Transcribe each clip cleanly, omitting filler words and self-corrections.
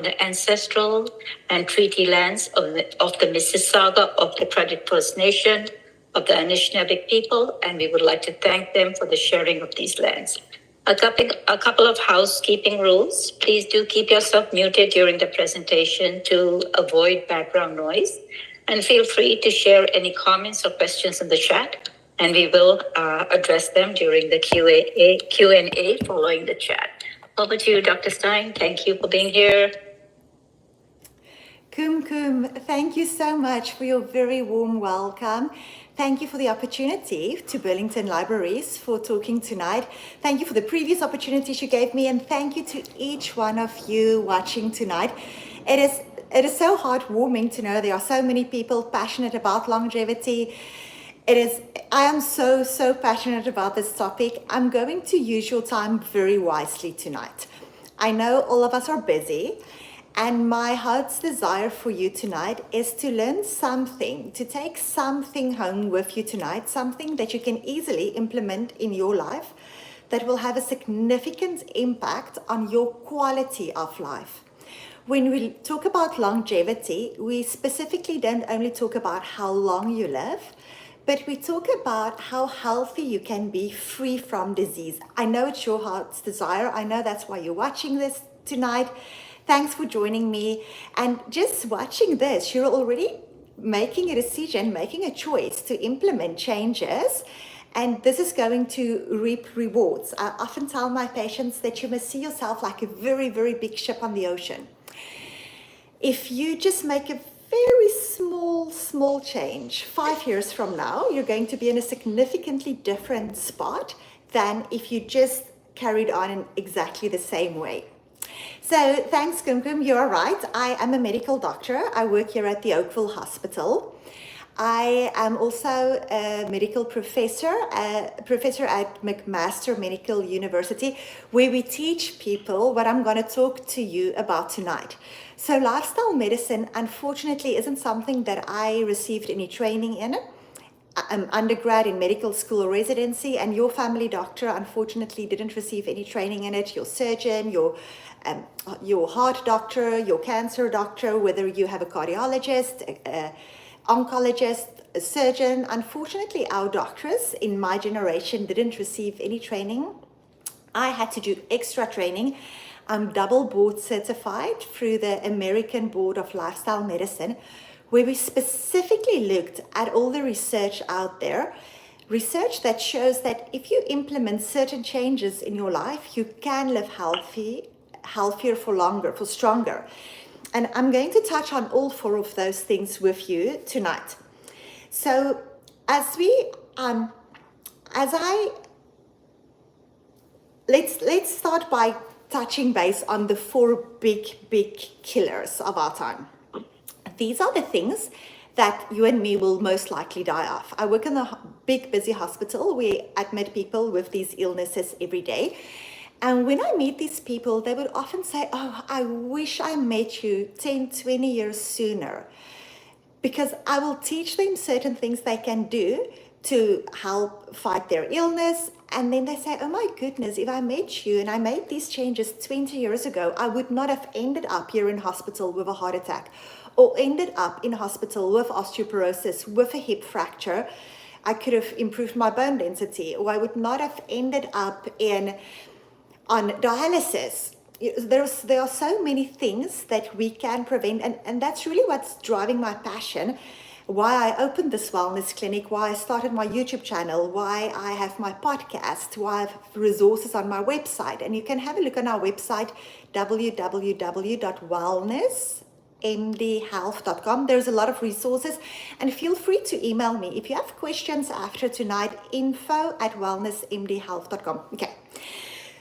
the ancestral and treaty lands of the Mississauga of the Credit First Nation, of the Anishinaabe people, and we would like to thank them for the sharing of these lands. A couple of housekeeping rules. Please do keep yourself muted during the presentation to avoid background noise, and feel free to share any comments or questions in the chat, and we will address them during the Q&A following the chat. Over to you, Dr. Steyn. Thank you for being here. Kum, thank you so much for your very warm welcome. Thank you for the opportunity to Burlington Libraries for talking tonight. Thank you for the previous opportunities you gave me, and thank you to each one of you watching tonight. It is so heartwarming to know there are so many people passionate about longevity. I am so passionate about this topic. I'm going to use your time very wisely tonight. I know all of us are busy, and my heart's desire for you tonight is to learn something, to take something home with you tonight, something that you can easily implement in your life that will have a significant impact on your quality of life. When we talk about longevity, we specifically don't only talk about how long you live, but we talk about how healthy you can be free from disease. I know it's your heart's desire. I know that's why you're watching this tonight. Thanks for joining me. And just watching this, you're already making a decision, making a choice to implement changes. And this is going to reap rewards. I often tell my patients that you must see yourself like a very, very big ship on the ocean. If you just make a very small change, 5 years from now, you're going to be in a significantly different spot than if you just carried on in exactly the same way. So thanks, Kum. You're right. I am a medical doctor. I work here at the Oakville Hospital. I am also a medical professor at McMaster Medical University, where we teach people what I'm going to talk to you about tonight. So lifestyle medicine, unfortunately, isn't something that I received any training in. I'm undergrad in medical school or residency, and your family doctor, unfortunately, didn't receive any training in it. Your surgeon, your heart doctor, your cancer doctor, whether you have a cardiologist, oncologist, a surgeon. Unfortunately, our doctors in my generation didn't receive any training. I had to do extra training. I'm double board certified through the American Board of Lifestyle Medicine, where we specifically looked at all the research out there, research that shows that if you implement certain changes in your life, you can live healthier for longer, for stronger. And I'm going to touch on all 4 of those things with you tonight. So let's start by touching base on the 4 big killers of our time. These are the things that you and me will most likely die of. I work in a big, busy hospital. We admit people with these illnesses every day. And when I meet these people, they would often say, oh, I wish I met you 10, 20 years sooner, because I will teach them certain things they can do to help fight their illness. And then they say, oh my goodness, if I met you and I made these changes 20 years ago, I would not have ended up here in hospital with a heart attack, or ended up in hospital with osteoporosis, with a hip fracture. I could have improved my bone density, or I would not have ended up on dialysis. There are so many things that we can prevent, and that's really what's driving my passion, why I opened this wellness clinic, why I started my YouTube channel, why I have my podcast, why I have resources on my website. And you can have a look on our website, www.wellnessmdhealth.com. There's a lot of resources, and feel free to email me if you have questions after tonight, info@wellnessmdhealth.com. Okay.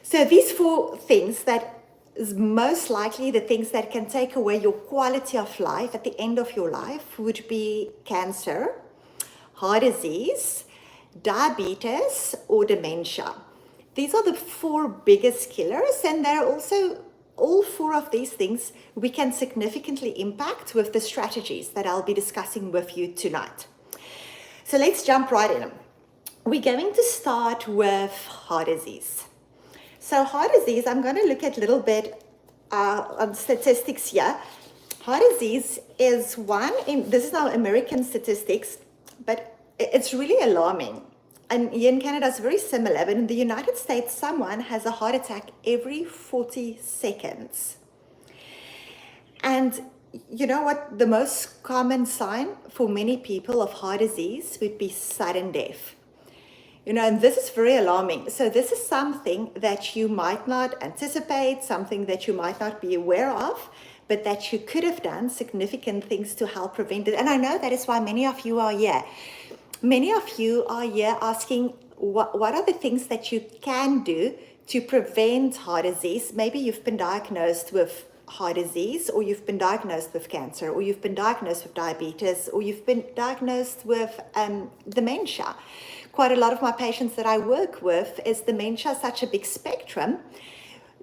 So these 4 things that is most likely the things that can take away your quality of life at the end of your life would be cancer, heart disease, diabetes, or dementia. These are the 4 biggest killers, and they're also all 4 of these things we can significantly impact with the strategies that I'll be discussing with you tonight. So let's jump right in. We're going to start with heart disease. So heart disease, I'm going to look at a little bit on statistics here. Heart disease is one this is now American statistics, but it's really alarming. And here in Canada, it's very similar, but in the United States, someone has a heart attack every 40 seconds. And you know what? The most common sign for many people of heart disease would be sudden death. And this is very alarming. So this is something that you might not anticipate, something that you might not be aware of, but that you could have done significant things to help prevent it. And I know that is why many of you are here. Many of you are here asking, what are the things that you can do to prevent heart disease? Maybe you've been diagnosed with heart disease, or you've been diagnosed with cancer, or you've been diagnosed with diabetes, or you've been diagnosed with dementia. Quite a lot of my patients that I work with is dementia such a big spectrum.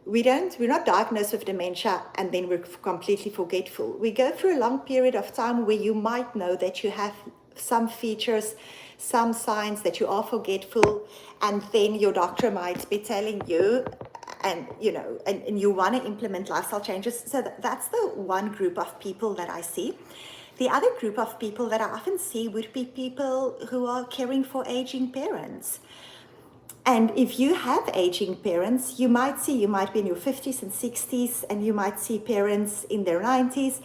We're not diagnosed with dementia and then we're completely forgetful. We go through a long period of time where you might know that you have some features, some signs that you are forgetful, and then your doctor might be telling you, and you want to implement lifestyle changes. So that's the one group of people that I see. The other group of people that I often see would be people who are caring for aging parents. And if you have aging parents, you might be in your 50s and 60s, and you might see parents in their 90s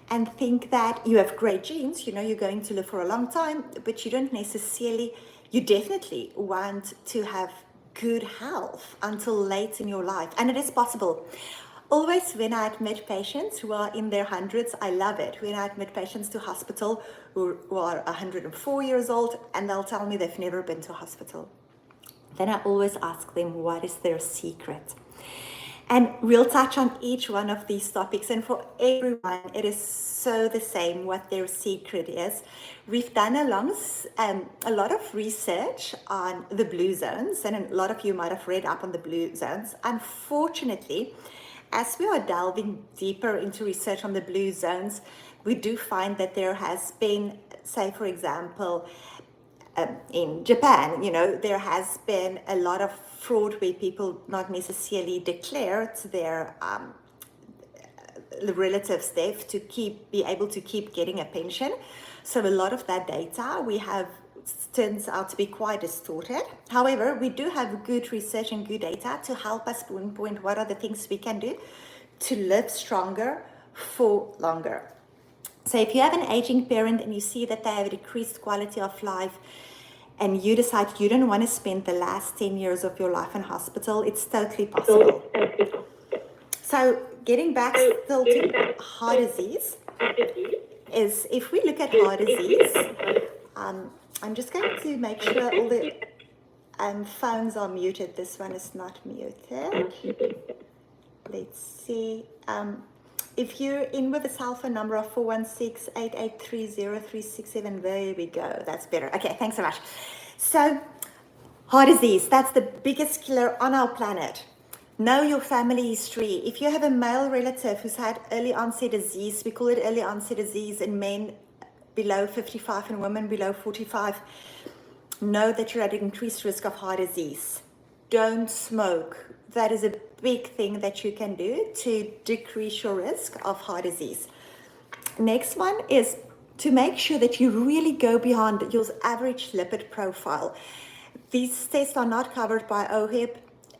and think that you have great genes, you're going to live for a long time, but you definitely want to have good health until late in your life. And it is possible. Always when I admit patients who are in their hundreds, I love it. When I admit patients to hospital who are 104 years old, and they'll tell me they've never been to hospital. Then I always ask them, what is their secret? And we'll touch on each one of these topics. And for everyone, it is so the same what their secret is. We've done a lot of research on the blue zones, and a lot of you might have read up on the blue zones. Unfortunately, as we are delving deeper into research on the blue zones, we do find that there has been, say, for example, in Japan, there has been a lot of fraud where people not necessarily declared their relatives' death to be able to keep getting a pension. So a lot of that data we have turns out to be quite distorted. However, we do have good research and good data to help us pinpoint what are the things we can do to live stronger for longer. So if you have an aging parent and you see that they have a decreased quality of life, and you decide you don't want to spend the last 10 years of your life in hospital, it's totally possible. So getting back still to heart disease, is if we look at heart disease, I'm just going to make sure all the phones are muted. This one is not muted. Let's see. If you're in with a cell phone number of 416-883-0367, there we go. That's better. Okay, thanks so much. So, heart disease, that's the biggest killer on our planet. Know your family history. If you have a male relative who's had early onset disease, we call it early onset disease in men below 55 and women below 45, know that you're at an increased risk of heart disease. Don't smoke. That is a big thing that you can do to decrease your risk of heart disease. Next one is to make sure that you really go beyond your average lipid profile. These tests are not covered by OHIP.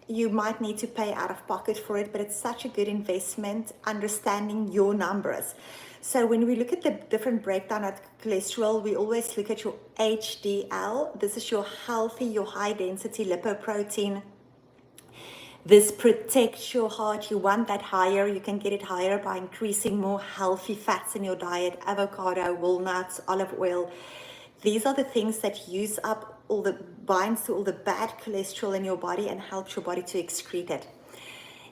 You might need to pay out of pocket for it, but it's such a good investment understanding your numbers. So when we look at the different breakdown of cholesterol, we always look at your HDL. This is your healthy, your high density lipoprotein. This protects your heart. You want that higher. You can get it higher by increasing more healthy fats in your diet, avocado, walnuts, olive oil. These are the things that use up binds to all the bad cholesterol in your body and helps your body to excrete it.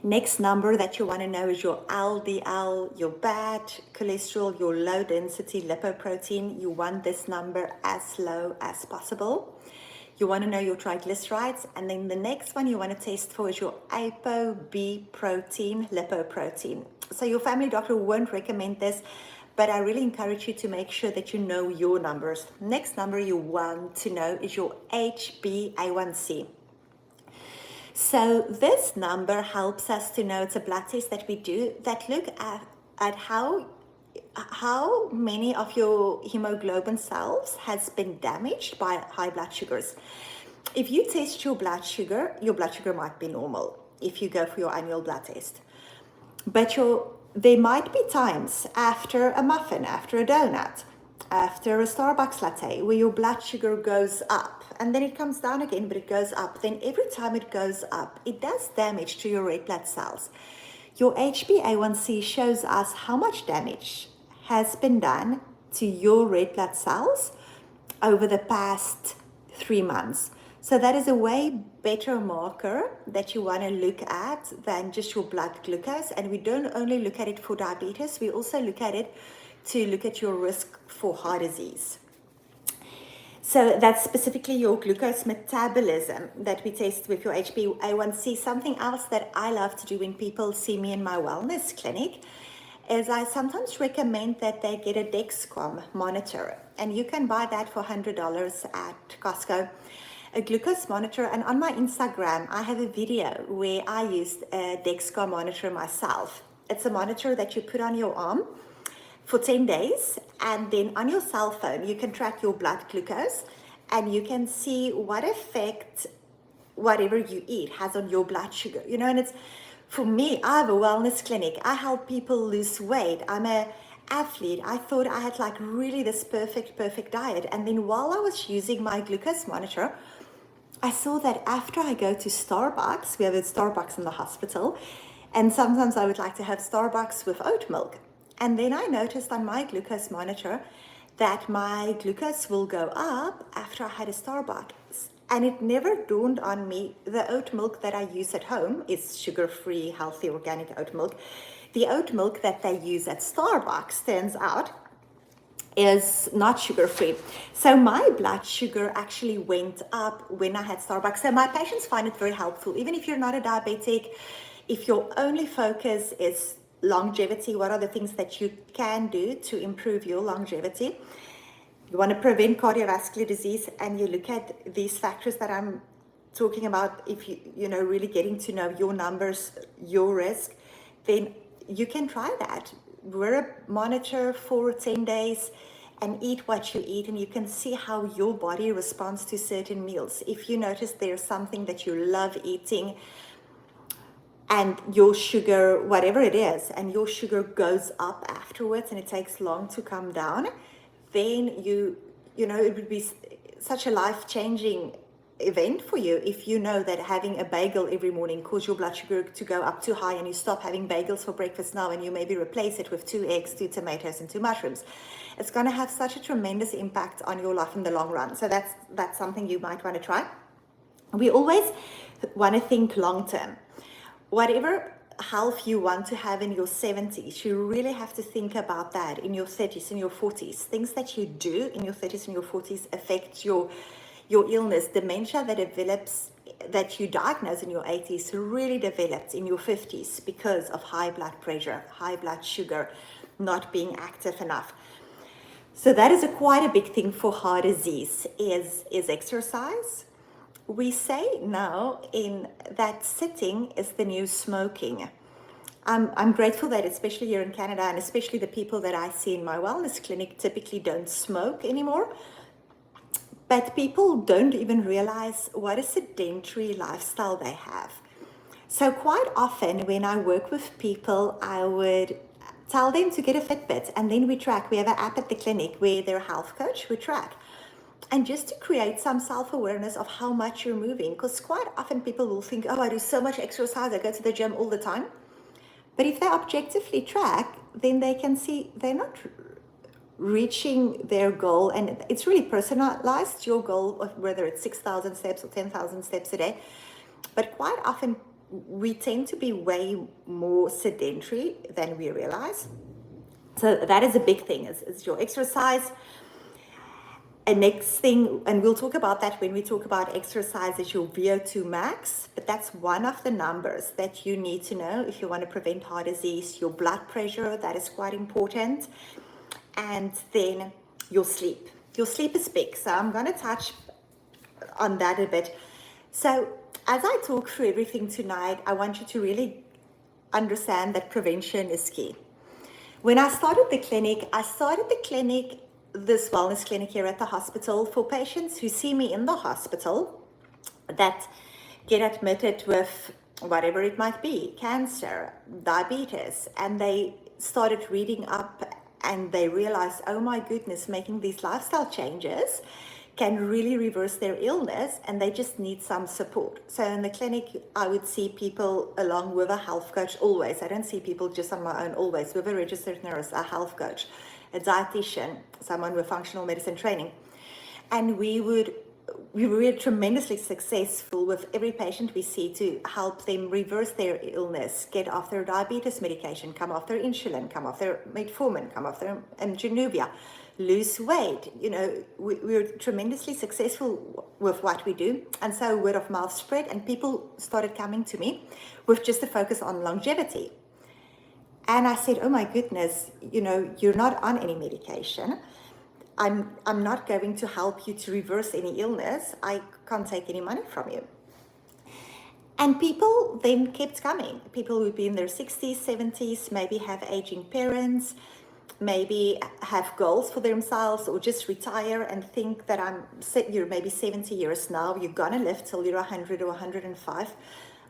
Next number that you want to know is your LDL, your bad cholesterol, your low density lipoprotein. You want this number as low as possible. You want to know your triglycerides, and then the next one you want to test for is your ApoB protein, lipoprotein. So your family doctor won't recommend this, but I really encourage you to make sure that you know your numbers. Next number you want to know is your HbA1c. So this number helps us to know, it's a blood test that we do that look at how many of your hemoglobin cells has been damaged by high blood sugars. If you test your blood sugar might be normal if you go for your annual blood test. But there might be times after a muffin, after a donut, after a Starbucks latte, where your blood sugar goes up and then it comes down again, but it goes up. Then every time it goes up, it does damage to your red blood cells. Your HbA1c shows us how much damage has been done to your red blood cells over the past 3 months. So that is a way better marker that you want to look at than just your blood glucose. And we don't only look at it for diabetes, we also look at it to look at your risk for heart disease. So that's specifically your glucose metabolism that we test with your HbA1c. Something else that I love to do when people see me in my wellness clinic is I sometimes recommend that they get a Dexcom monitor. And you can buy that for $100 at Costco. A glucose monitor, and on my Instagram I have a video where I used a Dexcom monitor myself. It's a monitor that you put on your arm for 10 days, and then on your cell phone you can track your blood glucose and you can see what effect whatever you eat has on your blood sugar. And it's, for me, I have a wellness clinic. I help people lose weight. I'm an athlete. I thought I had like really this perfect diet, and then while I was using my glucose monitor, I saw that after I go to Starbucks, we have a Starbucks in the hospital, and sometimes I would like to have Starbucks with oat milk. And then I noticed on my glucose monitor that my glucose will go up after I had a Starbucks. And it never dawned on me, the oat milk that I use at home is sugar-free, healthy, organic oat milk. The oat milk that they use at Starbucks, turns out, is not sugar-free. So my blood sugar actually went up when I had Starbucks. So my patients find it very helpful. Even if you're not a diabetic, if your only focus is longevity, what are the things that you can do to improve your longevity? You want to prevent cardiovascular disease, and you look at these factors that I'm talking about. If you know, really getting to know your numbers, your risk, then you can try that. Wear a monitor for 10 days and eat what you eat, and you can see how your body responds to certain meals. If you notice there's something that you love eating and your sugar, whatever it is, and your sugar goes up afterwards and it takes long to come down, then you know, it would be such a life-changing event for you if you know that having a bagel every morning causes your blood sugar to go up too high, and you stop having bagels for breakfast now and you maybe replace it with 2 eggs, 2 tomatoes and 2 mushrooms. It's going to have such a tremendous impact on your life in the long run. So that's something you might want to try. We always want to think long term. Whatever health you want to have in your 70s, you really have to think about that in your 30s, in your 40s. Things that you do in your 30s and your 40s affect your illness. Dementia that you diagnose in your 80s really developed in your 50s because of high blood pressure, high blood sugar, not being active enough. So that is quite a big thing for heart disease, is exercise. We say now in that sitting is the new smoking. I'm grateful that especially here in Canada, and especially the people that I see in my wellness clinic, typically don't smoke anymore. But people don't even realize what a sedentary lifestyle they have. So quite often when I work with people, I would tell them to get a Fitbit, and then we track. We have an app at the clinic where they're a health coach, we track. And just to create some self-awareness of how much you're moving, because quite often people will think, oh, I do so much exercise, I go to the gym all the time. But if they objectively track, then they can see they're not reaching their goal, and it's really personalized, your goal, whether it's 6,000 steps or 10,000 steps a day. But quite often we tend to be way more sedentary than we realize. So that is a big thing, is your exercise. And next thing, and we'll talk about that when we talk about exercise, is your VO2 max. But that's one of the numbers that you need to know if you want to prevent heart disease. Your blood pressure, that is quite important. And then your sleep. Your sleep is big, so I'm going to touch on that a bit. So as I talk through everything tonight, I want you to really understand that prevention is key. When I started the clinic, this wellness clinic here at the hospital, for patients who see me in the hospital that get admitted with whatever it might be, cancer, diabetes, and they started reading up and they realized, oh my goodness, making these lifestyle changes can really reverse their illness, and they just need some support. So in the clinic, I would see people along with a health coach always. I don't see people just on my own always, with a registered nurse, a health coach, a dietitian, someone with functional medicine training. And we were tremendously successful with every patient we see to help them reverse their illness, get off their diabetes medication, come off their insulin, come off their metformin, come off their Januvia, lose weight. We're tremendously successful with what we do. And so word of mouth spread, and people started coming to me with just a focus on longevity. And I said, oh my goodness, you're not on any medication. I'm not going to help you to reverse any illness. I can't take any money from you. And people then kept coming. People who'd be in their 60s, 70s, maybe have aging parents, maybe have goals for themselves, or just retire and think that you're maybe 70 years now, you're gonna live till you're 100 or 105.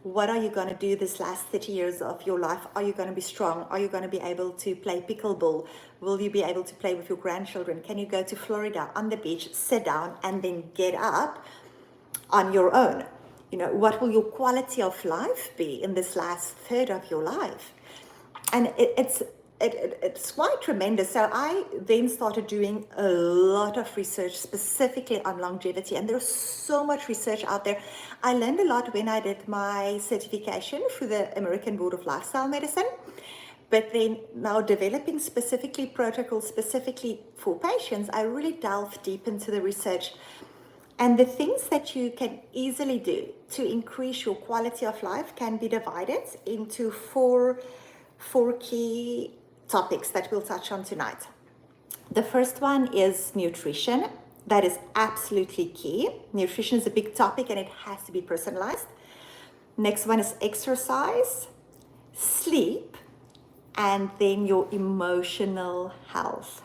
What are you going to do this last 30 years of your life? Are you going to be strong? Are you going to be able to play pickleball? Will you be able to play with your grandchildren? Can you go to Florida on the beach, sit down, and then get up on your own? What will your quality of life be in this last third of your life? And it's quite tremendous. So I then started doing a lot of research specifically on longevity, and there's so much research out there. I learned a lot when I did my certification through the American Board of Lifestyle Medicine, but then now developing specifically protocols specifically for patients, I really delved deep into the research. And the things that you can easily do to increase your quality of life can be divided into four key topics that we'll touch on tonight. The first one is nutrition. That is absolutely key. Nutrition is a big topic and it has to be personalized. Next one is exercise, sleep, and then your emotional health.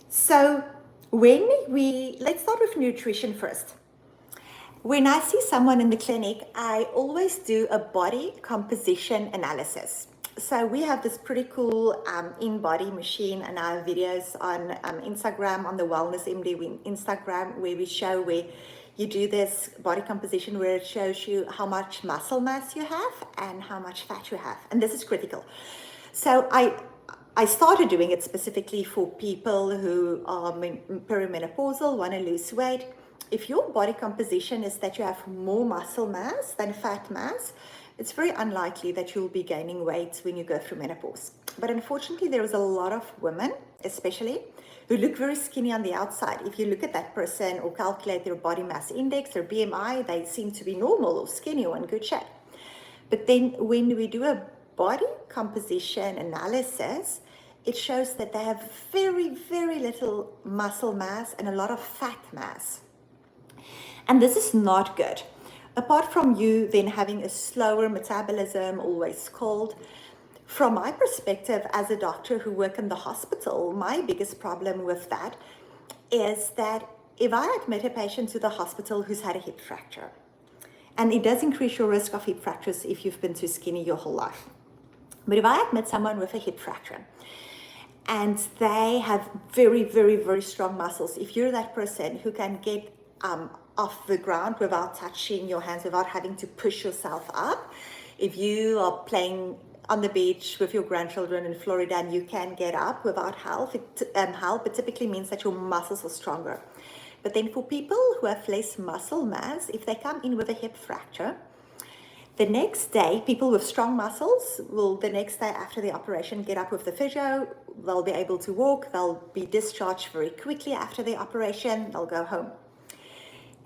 So let's start with nutrition first. When I see someone in the clinic, I always do a body composition analysis. So we have this pretty cool in-body machine, and I have videos on Instagram, on the Wellness MD Instagram, where we show where you do this body composition where it shows you how much muscle mass you have and how much fat you have. And this is critical. So I started doing it specifically for people who are perimenopausal, want to lose weight. If your body composition is that you have more muscle mass than fat mass, it's very unlikely that you'll be gaining weight when you go through menopause. But unfortunately, there is a lot of women, especially, who look very skinny on the outside. If you look at that person or calculate their body mass index, their BMI, they seem to be normal or skinny or in good shape. But then when we do a body composition analysis, it shows that they have very, very little muscle mass and a lot of fat mass. And this is not good. Apart from you then having a slower metabolism, always cold, from my perspective as a doctor who work in the hospital, my biggest problem with that is that if I admit a patient to the hospital who's had a hip fracture, and it does increase your risk of hip fractures if you've been too skinny your whole life. But if I admit someone with a hip fracture and they have very, very, very strong muscles, if you're that person who can get off the ground without touching your hands, without having to push yourself up, if you are playing on the beach with your grandchildren in Florida and you can get up without help, it typically means that your muscles are stronger. But then for people who have less muscle mass, if they come in with a hip fracture, the next day, people with strong muscles will the next day after the operation get up with the physio, they'll be able to walk, they'll be discharged very quickly after the operation, they'll go home.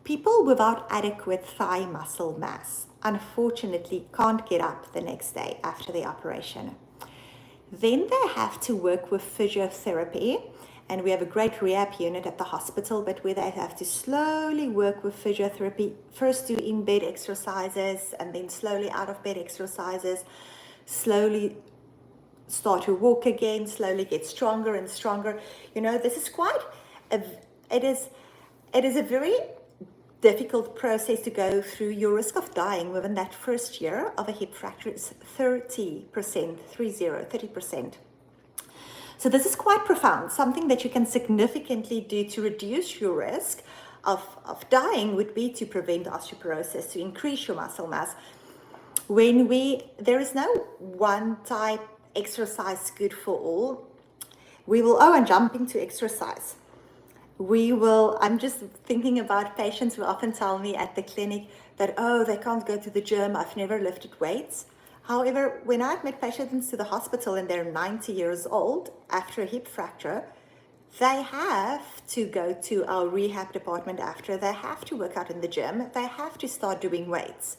People without adequate thigh muscle mass, unfortunately, can't get up the next day after the operation. Then they have to work with physiotherapy, And we have a great rehab unit at the hospital, but where they have to slowly work with physiotherapy, first do in-bed exercises and then slowly out-of-bed exercises, slowly start to walk again, slowly get stronger and stronger. This is it is a very difficult process to go through. Your risk of dying within that first year of a hip fracture is 30%, 30%. So this is quite profound. Something that you can significantly do to reduce your risk of dying would be to prevent osteoporosis, to increase your muscle mass. There is no one type exercise good for all. And jumping to exercise. I'm just thinking about patients who often tell me at the clinic that, they can't go to the gym, I've never lifted weights. However, when I admit patients to the hospital and they're 90 years old after a hip fracture, they have to go to our rehab department after, they have to work out in the gym, they have to start doing weights.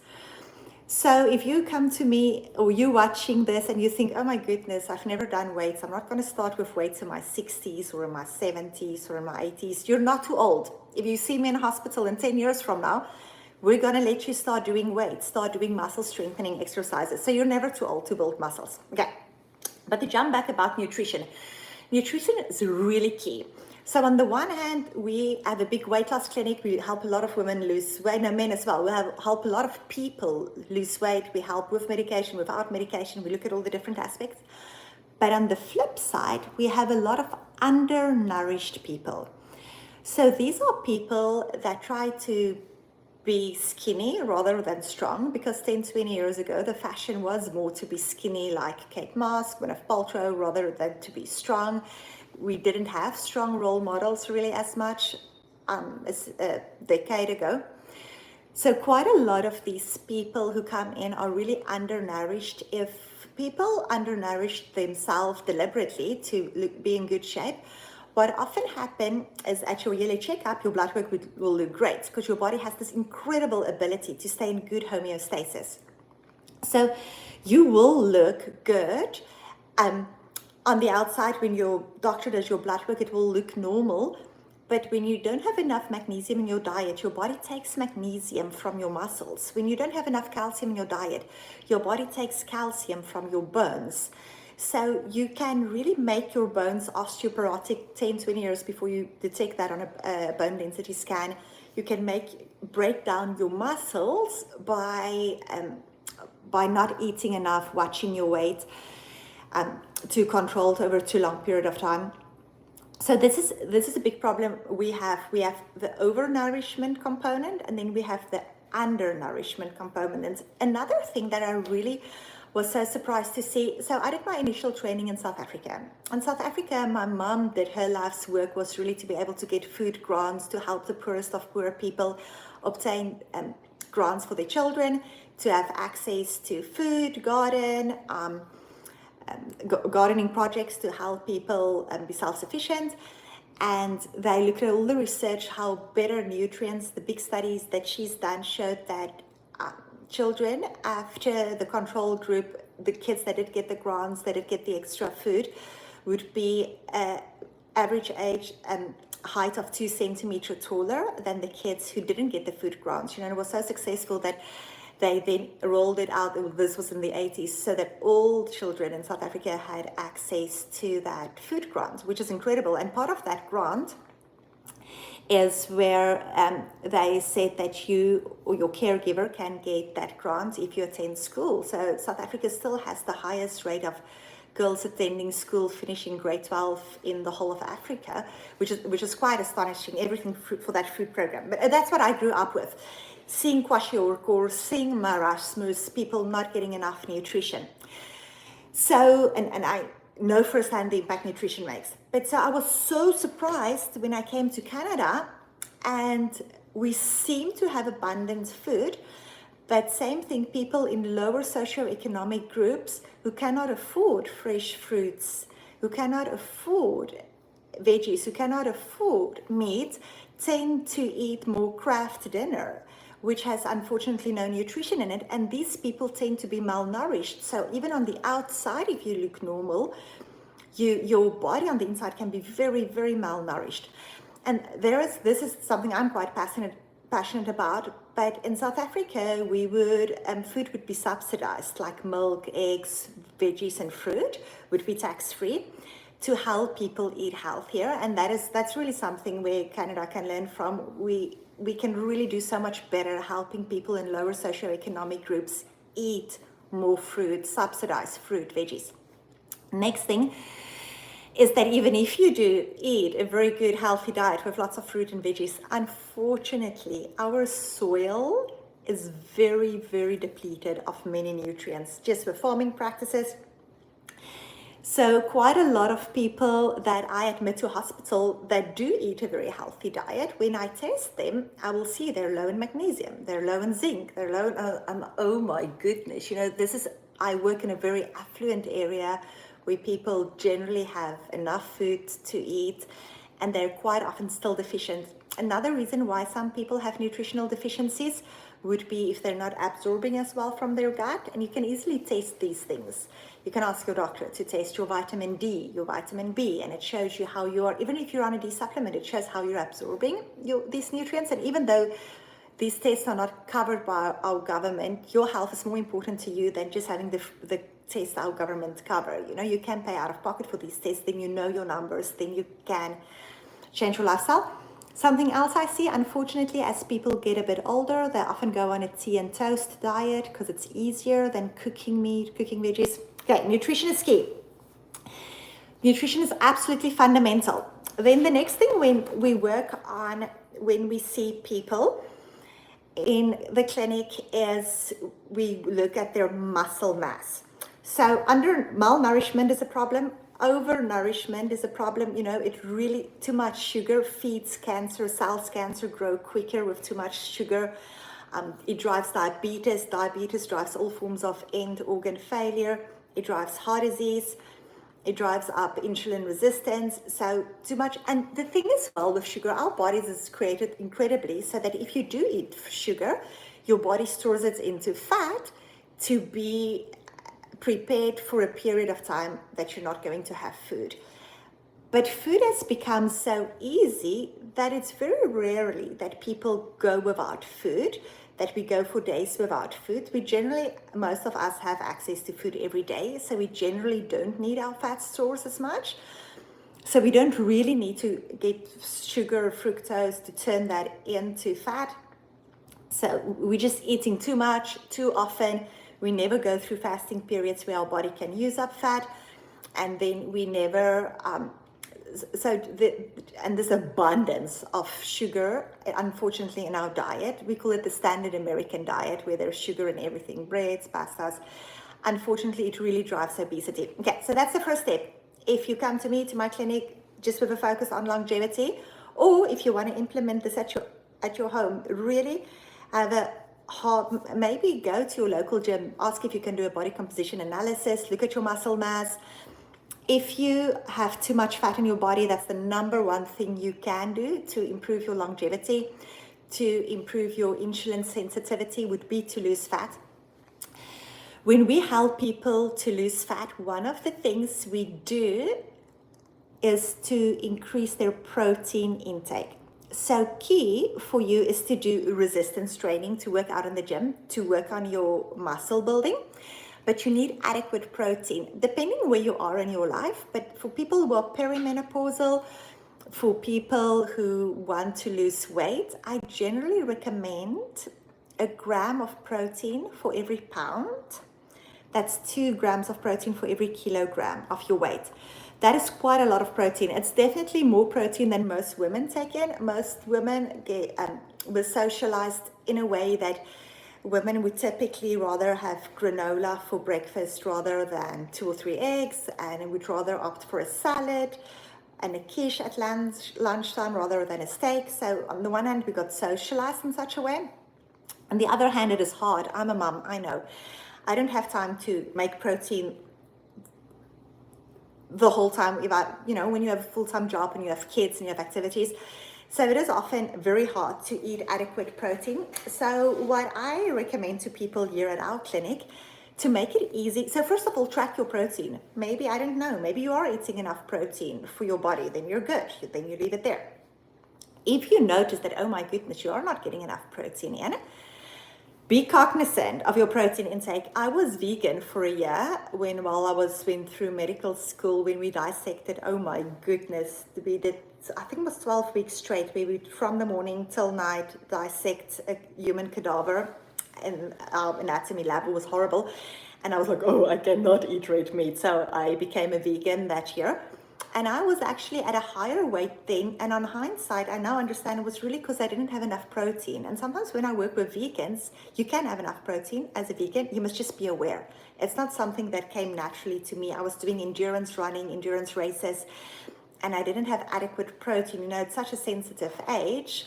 So if you come to me or you're watching this and you think, oh my goodness, I've never done weights, I'm not going to start with weights in my 60s or in my 70s or in my 80s, you're not too old. If you see me in a hospital in 10 years from now, we're going to let you start doing weights, start doing muscle strengthening exercises. So you're never too old to build muscles. Okay. But to jump back about nutrition is really key. So on the one hand, we have a big weight loss clinic. We help a lot of women lose weight, men as well. We help a lot of people lose weight. We help with medication, without medication. We look at all the different aspects. But on the flip side, we have a lot of undernourished people. So these are people that try to be skinny rather than strong, because 10, 20 years ago, the fashion was more to be skinny like Kate Moss, Gwyneth Paltrow, rather than to be strong. We didn't have strong role models really as much as a decade ago. So quite a lot of these people who come in are really undernourished. If people undernourish themselves deliberately to be in good shape, what often happens is at your yearly checkup, your blood work will look great because your body has this incredible ability to stay in good homeostasis. So you will look good. On the outside, when your doctor does your blood work, it will look normal. But when you don't have enough magnesium in your diet, your body takes magnesium from your muscles. When you don't have enough calcium in your diet, your body takes calcium from your bones. So you can really make your bones osteoporotic 10, 20 years before you detect that on a bone density scan. You can break down your muscles by not eating enough, watching your weight, to control it over too long period of time. So this is a big problem we have. We have the overnourishment component, and then we have the undernourishment component. And another thing that I really was so surprised to see. So I did my initial training in South Africa. In South Africa, my mom did her life's work was really to be able to get food grants to help the poorest of poor people obtain grants for their children, to have access to food, gardening projects to help people be self-sufficient. And they looked at all the research, how better nutrients, the big studies that she's done showed that children after the control group, the kids that did get the grants, that did get the extra food, would be average age and height of 2 centimeters taller than the kids who didn't get the food grants. It was so successful that they then rolled it out. This was in the 80s, so that all children in South Africa had access to that food grant, which is incredible. And part of that grant is where they said that you or your caregiver can get that grant if you attend school. So South Africa still has the highest rate of girls attending school, finishing grade 12 in the whole of Africa, which is quite astonishing. Everything for that food program. But that's what I grew up with. Seeing kwashiorkor, seeing marasmus, people not getting enough nutrition. So, and I know firsthand the impact nutrition makes. But so I was so surprised when I came to Canada, and we seem to have abundant food, but same thing, people in lower socioeconomic groups who cannot afford fresh fruits, who cannot afford veggies, who cannot afford meat, tend to eat more craft dinner, which has unfortunately no nutrition in it. And these people tend to be malnourished. So even on the outside, if you look normal, your body on the inside can be very, very malnourished. And this is something I'm quite passionate about. But in South Africa, food would be subsidized, like milk, eggs, veggies, and fruit would be tax-free to help people eat healthier. And that's really something where Canada can learn from. We can really do so much better helping people in lower socioeconomic groups eat more fruit, subsidize fruit, veggies. Next thing is that even if you do eat a very good healthy diet with lots of fruit and veggies, unfortunately our soil is very, very depleted of many nutrients just with farming practices. So quite a lot of people that I admit to hospital that do eat a very healthy diet, when I test them, I will see they're low in magnesium, they're low in zinc, they're low in, oh my goodness, I work in a very affluent area where people generally have enough food to eat and they're quite often still deficient. Another reason why some people have nutritional deficiencies would be if they're not absorbing as well from their gut, and you can easily test these things. You can ask your doctor to test your vitamin D, your vitamin B, and it shows you how you are, even if you're on a D supplement, it shows how you're absorbing these nutrients. And even though these tests are not covered by our government, your health is more important to you than just having the test our government cover. You can pay out of pocket for these tests, then you know your numbers, then you can change your lifestyle. Something else I see, unfortunately, as people get a bit older, they often go on a tea and toast diet because it's easier than cooking meat, cooking veggies. Okay, nutrition is key. Nutrition is absolutely fundamental. Then the next thing when we see people in the clinic is we look at their muscle mass. So malnourishment is a problem. Overnourishment is a problem. It really, too much sugar feeds cancer. Cells cancer grow quicker with too much sugar. It drives diabetes. Diabetes drives all forms of end organ failure. It drives heart disease. It drives up insulin resistance. So too much. And the thing is, well, with sugar, our bodies is created incredibly so that if you do eat sugar, your body stores it into fat to be prepared for a period of time that you're not going to have food. But food has become so easy that it's very rarely that people go without food, that we go for days without food. Most of us have access to food every day, so we generally don't need our fat stores as much. So we don't really need to get sugar or fructose to turn that into fat. So we're just eating too much, too often. We never go through fasting periods where our body can use up fat, and then we never, and this abundance of sugar, unfortunately, in our diet, we call it the standard American diet, where there's sugar in everything, breads, pastas. Unfortunately, it really drives obesity. Okay, so that's the first step. If you come to me, to my clinic, just with a focus on longevity, or if you want to implement this at your home, really maybe go to your local gym, ask if you can do a body composition analysis, look at your muscle mass. If you have too much fat in your body, that's the number one thing you can do to improve your longevity, to improve your insulin sensitivity, would be to lose fat. When we help people to lose fat, one of the things we do is to increase their protein intake. So key for you is to do resistance training, to work out in the gym, to work on your muscle building. But you need adequate protein, depending where you are in your life. But for people who are perimenopausal, for people who want to lose weight, I generally recommend a gram of protein for every pound. That's 2 grams of protein for every kilogram of your weight. That is quite a lot of protein. It's definitely more protein than most women take in. Most women were socialized in a way that women would typically rather have granola for breakfast rather than 2 or 3 eggs, and would rather opt for a salad and a quiche at lunchtime rather than a steak. So on the one hand, we got socialized in such a way. On the other hand, it is hard. I'm a mom, I know. I don't have time to make protein the whole time, when you have a full-time job and you have kids and you have activities. So it is often very hard to eat adequate protein. So what I recommend to people here at our clinic, to make it easy, so first of all, track your protein. Maybe, I don't know, maybe you are eating enough protein for your body, then you're good, then you leave it there. If you notice that, oh my goodness, you are not getting enough protein in, be cognizant of your protein intake. I was vegan for a year while I went through medical school, when we dissected, oh my goodness, we did, I think it was 12 weeks straight, where we, from the morning till night, dissect a human cadaver, and our anatomy lab. It was horrible. And I was like, oh, I cannot eat red meat. So I became a vegan that year. And I was actually at a higher weight then. And on hindsight, I now understand it was really because I didn't have enough protein. And sometimes when I work with vegans, you can have enough protein as a vegan. You must just be aware. It's not something that came naturally to me. I was doing endurance running, endurance races, and I didn't have adequate protein. You know, it's such a sensitive age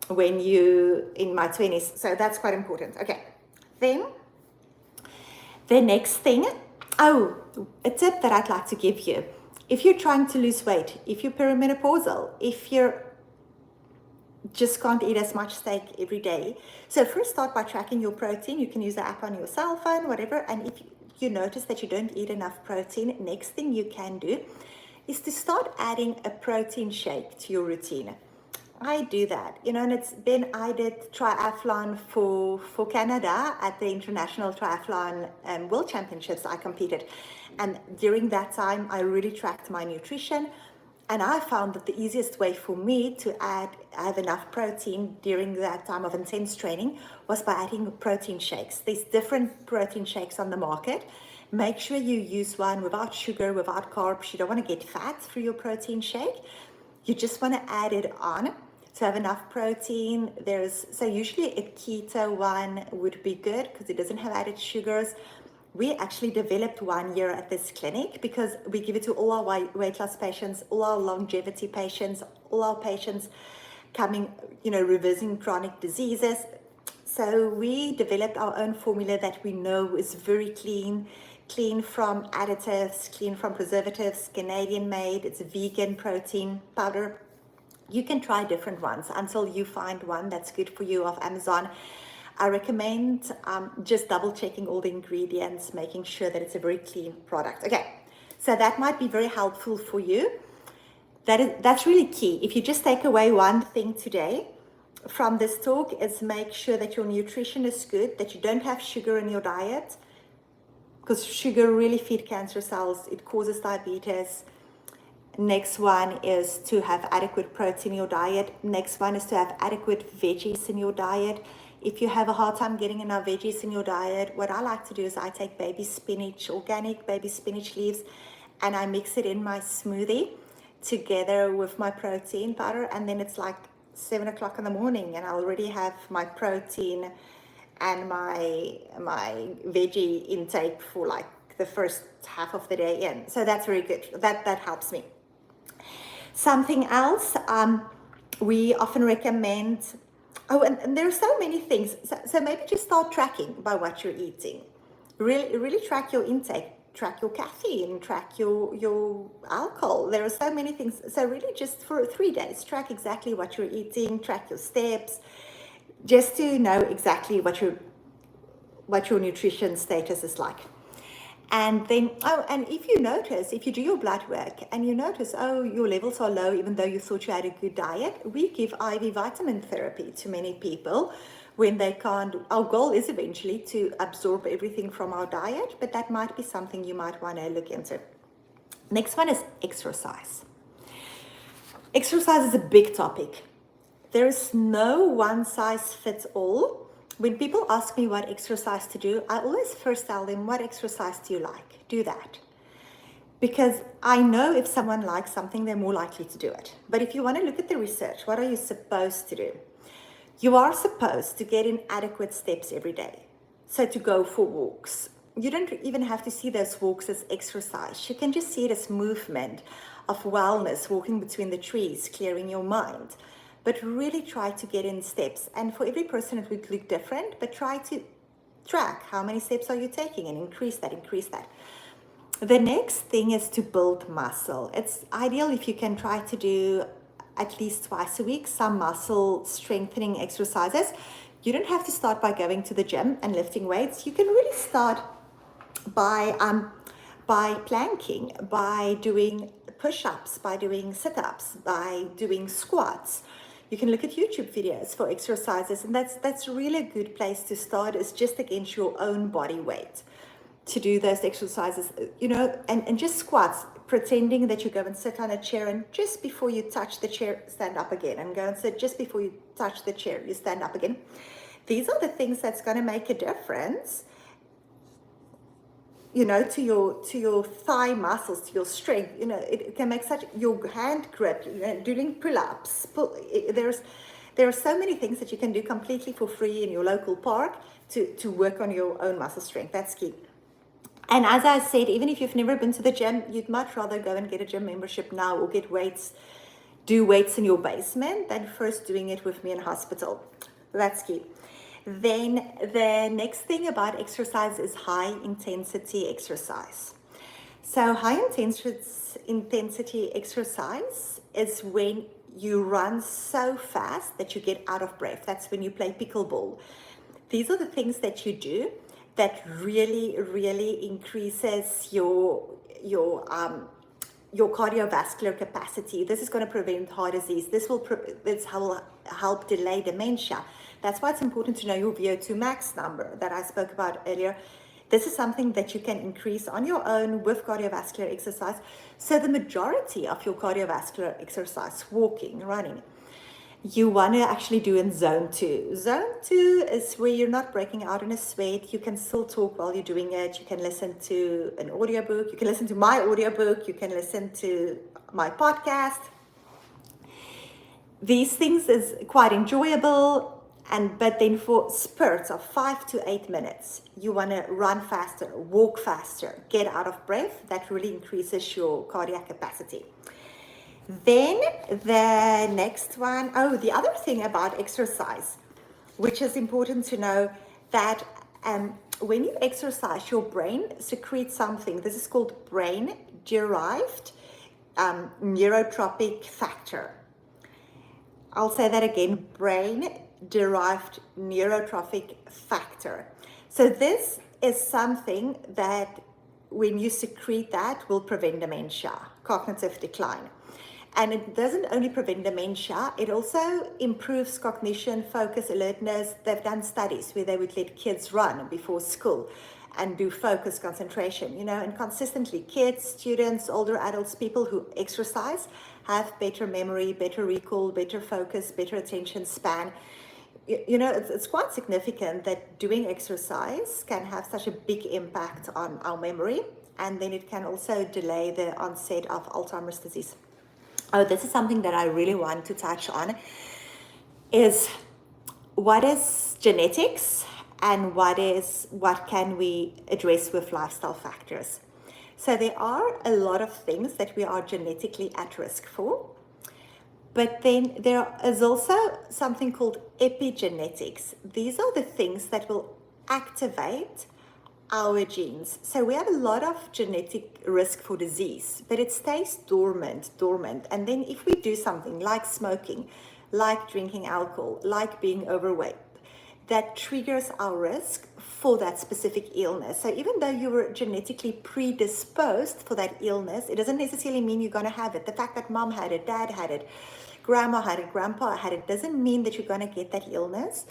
when you in my 20s. So that's quite important. Okay. Then the next thing, a tip that I'd like to give you. If you're trying to lose weight, if you're perimenopausal, if you're just can't eat as much steak every day. So first start by tracking your protein. You can use the app on your cell phone, whatever. And if you notice that you don't eat enough protein, next thing you can do is to start adding a protein shake to your routine. I do that, you know, and I did triathlon for Canada at the International Triathlon World Championships. I competed. And during that time, I really tracked my nutrition. And I found that the easiest way for me to have enough protein during that time of intense training was by adding protein shakes. There's different protein shakes on the market. Make sure you use one without sugar, without carbs. You don't want to get fat through your protein shake. You just want to add it on to have enough protein. So usually a keto one would be good because it doesn't have added sugars. We actually developed one year at this clinic because we give it to all our weight loss patients, all our longevity patients, all our patients coming, you know, reversing chronic diseases. So we developed our own formula that we know is very clean from additives, clean from preservatives, Canadian made. It's a vegan protein powder. You can try different ones until you find one that's good for you off Amazon. I recommend just double checking all the ingredients, making sure that it's a very clean product. Okay, so that might be very helpful for you. That's really key. If you just take away one thing today from this talk, is make sure that your nutrition is good, that you don't have sugar in your diet, because sugar really feeds cancer cells. It causes diabetes. Next one is to have adequate protein in your diet. Next one is to have adequate veggies in your diet. If you have a hard time getting enough veggies in your diet, what I like to do is I take baby spinach, organic baby spinach leaves, and I mix it in my smoothie together with my protein powder. And then it's like 7 o'clock in the morning and I already have my protein and my veggie intake for like the first half of the day in. So that's very good. That helps me. Something else we often recommend, and there are so many things. So maybe just start tracking by what you're eating. Really track your intake, track your caffeine, track your alcohol. There are so many things. So really just for 3 days, track exactly what you're eating, track your steps, just to know exactly what your nutrition status is like. And then, and if you do your blood work and you notice, your levels are low, even though you thought you had a good diet, we give IV vitamin therapy to many people when they can't. Our goal is eventually to absorb everything from our diet, but that might be something you might want to look into. Next one is exercise. Exercise is a big topic. There is no one size fits all. When people ask me what exercise to do, I always first tell them, what exercise do you like? Do that. Because I know if someone likes something, they're more likely to do it. But if you want to look at the research, what are you supposed to do? You are supposed to get in adequate steps every day. So to go for walks. You don't even have to see those walks as exercise. You can just see it as movement of wellness, walking between the trees, clearing your mind. But really try to get in steps. And for every person, it would look different, but try to track how many steps are you taking and increase that. The next thing is to build muscle. It's ideal if you can try to do at least twice a week some muscle strengthening exercises. You don't have to start by going to the gym and lifting weights. You can really start by planking, by doing push-ups, by doing sit-ups, by doing squats. You can look at YouTube videos for exercises, and that's really a good place to start, is just against your own body weight to do those exercises, and just squats, pretending that you go and sit on a chair, and just before you touch the chair, stand up again, and go and sit. Just before you touch the chair, you stand up again. These are the things that's going to make a difference, to your thigh muscles, to your strength. It can make such, your hand grip, doing pull-ups. There are so many things that you can do completely for free in your local park to work on your own muscle strength. That's key. And as I said, even if you've never been to the gym, you'd much rather go and get a gym membership now, or do weights in your basement, than first doing it with me in hospital. That's key. Then the next thing about exercise is high intensity exercise. So high intensity exercise is when you run so fast that you get out of breath. That's when you play pickleball. These are the things that you do that really, really increases your cardiovascular capacity. This is going to prevent heart disease. This will help delay dementia. That's why it's important to know your VO2 max number that I spoke about earlier. This is something that you can increase on your own with cardiovascular exercise. So the majority of your cardiovascular exercise, walking, running, you want to actually do in zone 2. Zone 2 is where you're not breaking out in a sweat. You can still talk while you're doing it. You can listen to an audiobook. You can listen to my audiobook. You can listen to my podcast. These things is quite enjoyable. But then for spurts of 5 to 8 minutes, you want to run faster, walk faster, get out of breath. That really increases your cardiac capacity. Then the next one, the other thing about exercise, which is important to know, that when you exercise, your brain secretes something. This is called brain-derived neurotropic factor. I'll say that again, brain-derived neurotrophic factor. So this is something that when you secrete that will prevent dementia, cognitive decline. And it doesn't only prevent dementia, it also improves cognition, focus, alertness. They've done studies where they would let kids run before school and do focus, concentration, and consistently kids, students, older adults, people who exercise have better memory, better recall, better focus, better attention span. It's quite significant that doing exercise can have such a big impact on our memory, and then it can also delay the onset of Alzheimer's disease. This is something that I really want to touch on, is what is genetics and what can we address with lifestyle factors. So there are a lot of things that we are genetically at risk for, but then there is also something called epigenetics. These are the things that will activate our genes. So we have a lot of genetic risk for disease, but it stays dormant. And then if we do something like smoking, like drinking alcohol, like being overweight, that triggers our risk for that specific illness. So even though you were genetically predisposed for that illness, it doesn't necessarily mean you're going to have it. The fact that mom had it, dad had it, grandma had it, grandpa had it, doesn't mean that you're going to get that illness.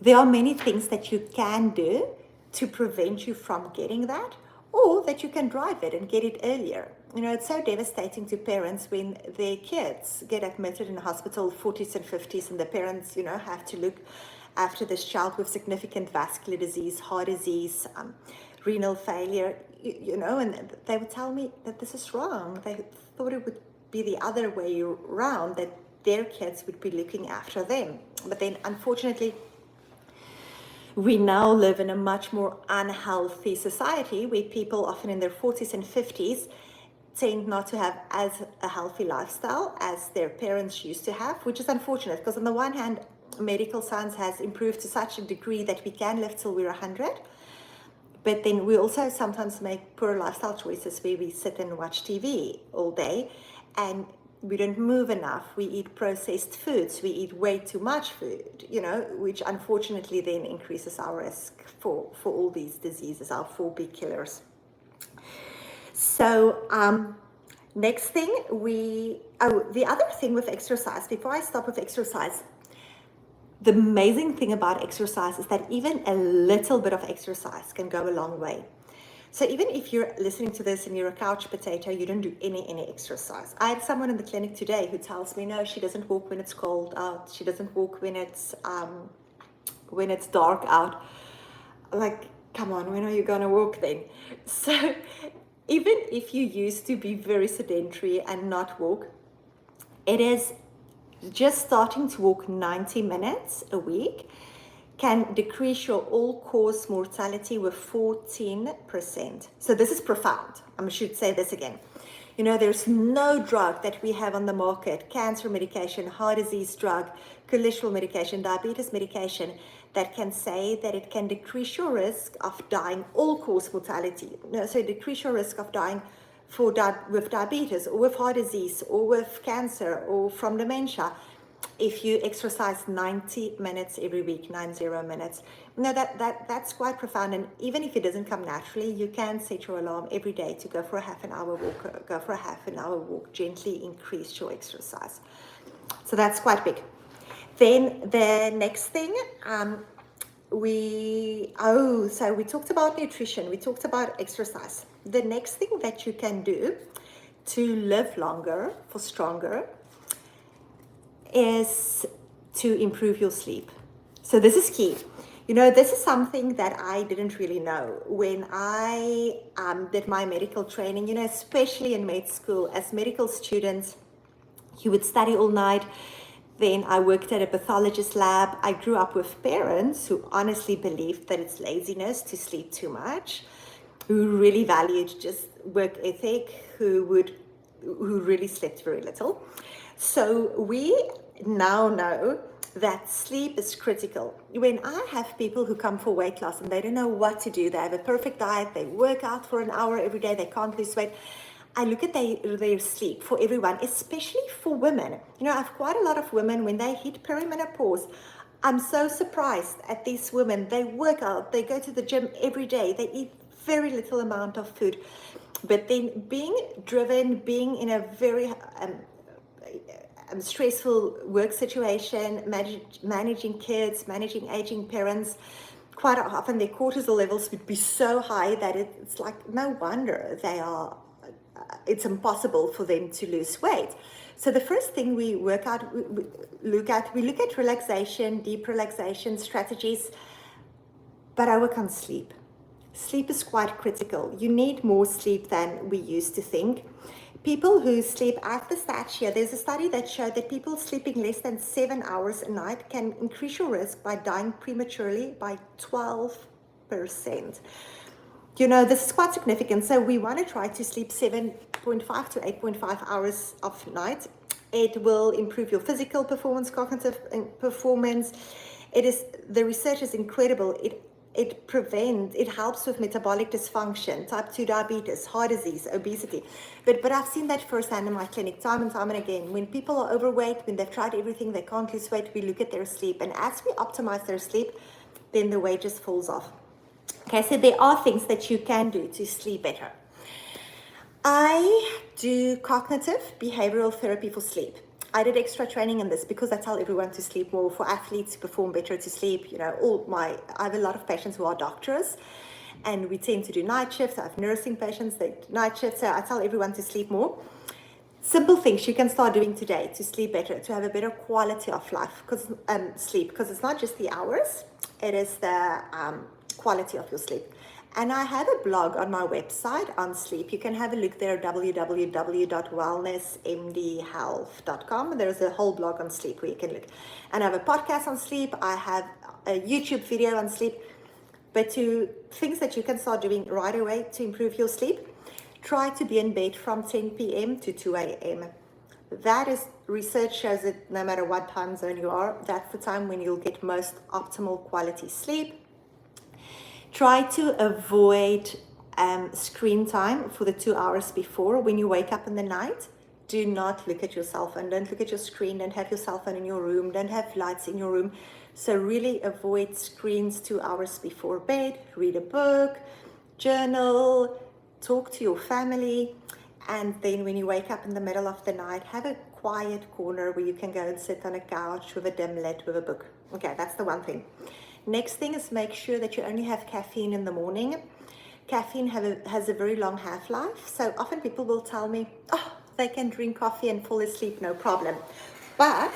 There are many things that you can do to prevent you from getting that, or that you can drive it and get it earlier. It's so devastating to parents when their kids get admitted in the hospital, 40s and 50s, and the parents, have to look after this child with significant vascular disease, heart disease, renal failure, and they would tell me that this is wrong. They thought it would be the other way around, that their kids would be looking after them. But then, unfortunately, we now live in a much more unhealthy society where people often in their 40s and 50s tend not to have as a healthy lifestyle as their parents used to have, which is unfortunate, because on the one hand, medical science has improved to such a degree that we can live till we're 100, but then we also sometimes make poor lifestyle choices where we sit and watch TV all day, and we don't move enough, we eat processed foods, we eat way too much food, which unfortunately then increases our risk for all these diseases, our 4 big killers. So next thing, the other thing with exercise, before I stop with exercise, the amazing thing about exercise is that even a little bit of exercise can go a long way. So even if you're listening to this and you're a couch potato, you don't do any exercise. I had someone in the clinic today who tells me, no, she doesn't walk when it's cold out. She doesn't walk when it's dark out. Like, come on, when are you gonna walk then? So even if you used to be very sedentary and not walk, it is just starting to walk 90 minutes a week can decrease your all-cause mortality with 14%. So this is profound. I should say this again. There's no drug that we have on the market, cancer medication, heart disease drug, cholesterol medication, diabetes medication, that can say that it can decrease your risk of dying, all-cause mortality. So decrease your risk of dying with diabetes or with heart disease or with cancer or from dementia if you exercise 90 minutes every week, 90 minutes. That's quite profound. And even if it doesn't come naturally, you can set your alarm every day to go for a half an hour walk, gently increase your exercise. So that's quite big. Then the next thing, so we talked about nutrition, we talked about exercise. The next thing that you can do to live longer, for stronger, is to improve your sleep. So this is key. This is something that I didn't really know when I did my medical training, especially in med school. As medical students, you would study all night. Then I worked at a pathologist lab. I grew up with parents who honestly believed that it's laziness to sleep too much, who really valued just work ethic, who really slept very little. So we now know that sleep is critical. When I have people who come for weight loss and they don't know what to do, they have a perfect diet, they work out for an hour every day, they can't lose weight, I look at their sleep for everyone, especially for women. I have quite a lot of women, when they hit perimenopause, I'm so surprised at these women. They work out, they go to the gym every day, they eat very little amount of food. But then being driven, being in a very stressful work situation, managing kids, managing aging parents, quite often their cortisol levels would be so high that it's like no wonder it's impossible for them to lose weight. So the first thing we look at relaxation, deep relaxation strategies, but I work on sleep. Sleep is quite critical. You need more sleep than we used to think. People who sleep, I have the stats here. There's a study that showed that people sleeping less than 7 hours a night can increase your risk by dying prematurely by 12%. This is quite significant. So we want to try to sleep 7.5 to 8.5 hours of night. It will improve your physical performance, cognitive performance. The research is incredible. It helps with metabolic dysfunction, type 2 diabetes, heart disease, obesity. But I've seen that firsthand in my clinic time and time and again. When people are overweight, when they've tried everything, they can't lose weight, we look at their sleep. And as we optimize their sleep, then the weight just falls off. Okay, so there are things that you can do to sleep better. I do cognitive behavioral therapy for sleep. I did extra training in this because I tell everyone to sleep more, for athletes to perform better, to sleep. I have a lot of patients who are doctors, and we tend to do night shifts. I have nursing patients, they do night shifts, so I tell everyone to sleep more. Simple things you can start doing today to sleep better, to have a better quality of life, sleep, because it's not just the hours, it is the quality of your sleep. And I have a blog on my website on sleep. You can have a look there, www.wellnessmdhealth.com. There's a whole blog on sleep where you can look. And I have a podcast on sleep. I have a YouTube video on sleep. But things that you can start doing right away to improve your sleep, try to be in bed from 10 p.m. to 2 a.m. Research shows that no matter what time zone you are, that's the time when you'll get most optimal quality sleep. Try to avoid screen time for the 2 hours before when you wake up in the night. do not look at your cell phone. Don't look at your screen. Don't have your cell phone in your room. Don't have lights in your room. So really avoid screens 2 hours before bed. Read a book, journal, talk to your family. And then when you wake up in the middle of the night, have a quiet corner where you can go and sit on a couch with a dim lit with a book. Okay, that's the one thing. Next thing is make sure that you only have caffeine in the morning. Caffeine has a very long half-life. So often people will tell me, oh, they can drink coffee and fall asleep, no problem. But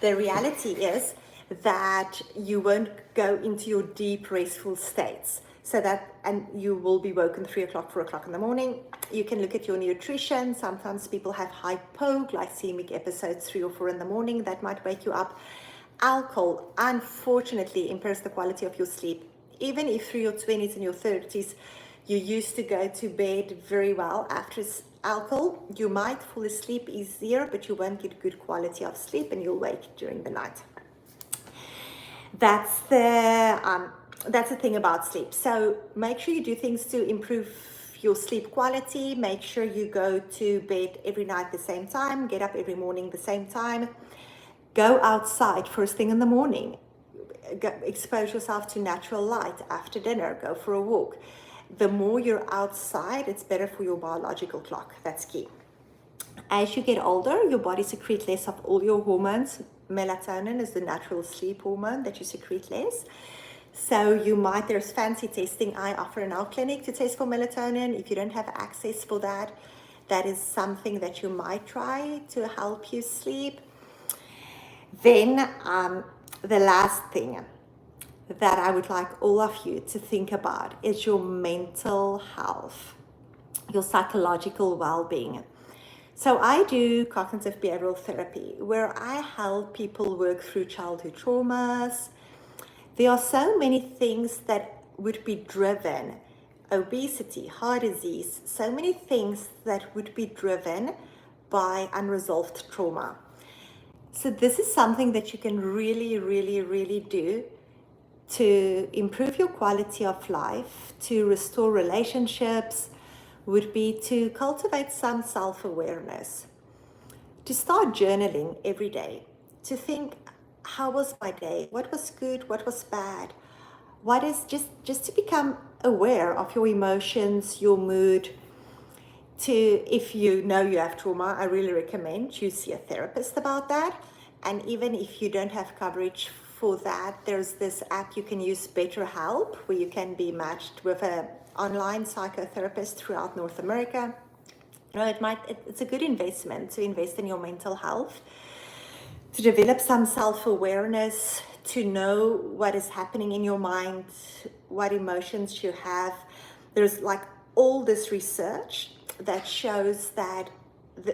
the reality is that you won't go into your deep restful states. So that, and you will be woken 3 o'clock, 4 o'clock in the morning. You can look at your nutrition. Sometimes people have hypoglycemic episodes 3 or 4 in the morning. That might wake you up. Alcohol, unfortunately, impairs the quality of your sleep. Even if through your 20s and your 30s, you used to go to bed very well after alcohol, you might fall asleep easier, but you won't get good quality of sleep and you'll wake during the night. That's the thing about sleep. So make sure you do things to improve your sleep quality. Make sure you go to bed every night the same time, get up every morning the same time. Go outside first thing in the morning. Expose yourself to natural light after dinner. Go for a walk. The more you're outside, it's better for your biological clock. That's key. As you get older, your body secretes less of all your hormones. Melatonin is the natural sleep hormone that you secrete less. So you might, there's fancy testing I offer in our clinic to test for melatonin. If you don't have access for that, that is something that you might try to help you sleep. Then the last thing that I would like all of you to think about is your mental health, your psychological well-being. So I do cognitive behavioral therapy where I help people work through childhood traumas. There are so many things that would be driven, obesity, heart disease, so many things that would be driven by unresolved trauma. So this is something that you can really, really, really do to improve your quality of life, to restore relationships, would be to cultivate some self-awareness, to start journaling every day, to think, how was my day? What was good? What was bad? What is just to become aware of your emotions, your mood. If you know you have trauma, I really recommend you see a therapist about that. And even if you don't have coverage for that, there's this app you can use, BetterHelp, where you can be matched with an online psychotherapist throughout North America. You know, it's a good investment to invest in your mental health, to develop some self-awareness, to know what is happening in your mind, what emotions you have. There's like all this research that shows that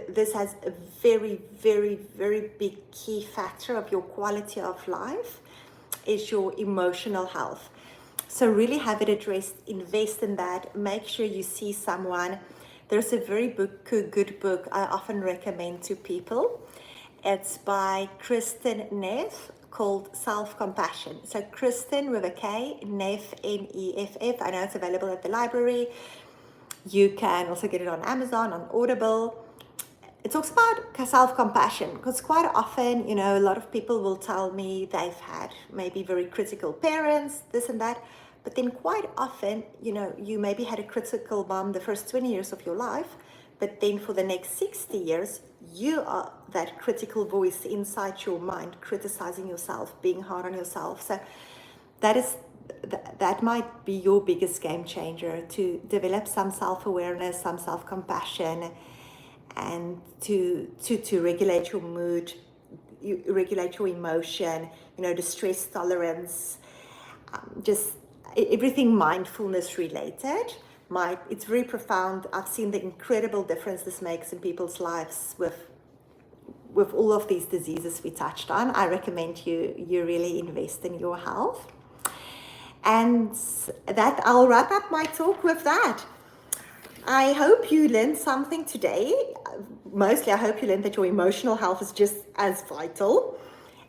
this has a very, very, very big key factor of your quality of life is your emotional health. So really have it addressed, invest in that, make sure you see someone. There's a very good book I often recommend to people. It's by Kristen Neff called Self-Compassion. So Kristen with a K, Neff, N-E-F-F. I know it's available at the library. You can also get it on Amazon, on Audible. It talks about self-compassion because quite often, you know, a lot of people will tell me they've had maybe very critical parents, this and that. But then quite often, you know, you maybe had a critical mom the first 20 years of your life, but then for the next 60 years, you are that critical voice inside your mind, criticizing yourself, being hard on yourself. So that might be your biggest game changer, to develop some self-awareness, some self-compassion, and to regulate your mood, regulate your emotion, you know, the stress tolerance, just everything mindfulness related. It's very profound. I've seen the incredible difference this makes in people's lives with all of these diseases we touched on. I recommend you really invest in your health. And that, I'll wrap up my talk with that. I hope you learned something today. Mostly, I hope you learned that your emotional health is just as vital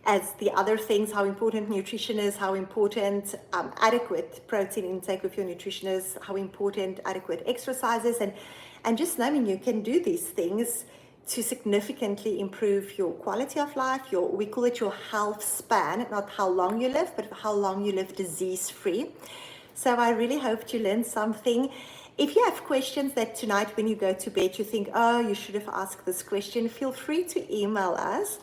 as the other things, how important nutrition is, how important adequate protein intake with your nutrition is, how important adequate exercise is, and just knowing you can do these things, to significantly improve your quality of life, we call it your health span, not how long you live, but how long you live disease-free. So I really hope you learned something. If you have questions that tonight when you go to bed you think, oh, you should have asked this question, feel free to email us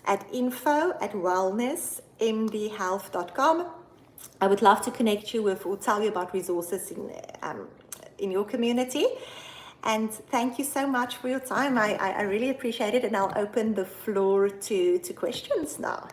at info@wellnessmdhealth.com. I would love to connect you with or tell you about resources in your community. And thank you so much for your time. I really appreciate it, and I'll open the floor to questions now.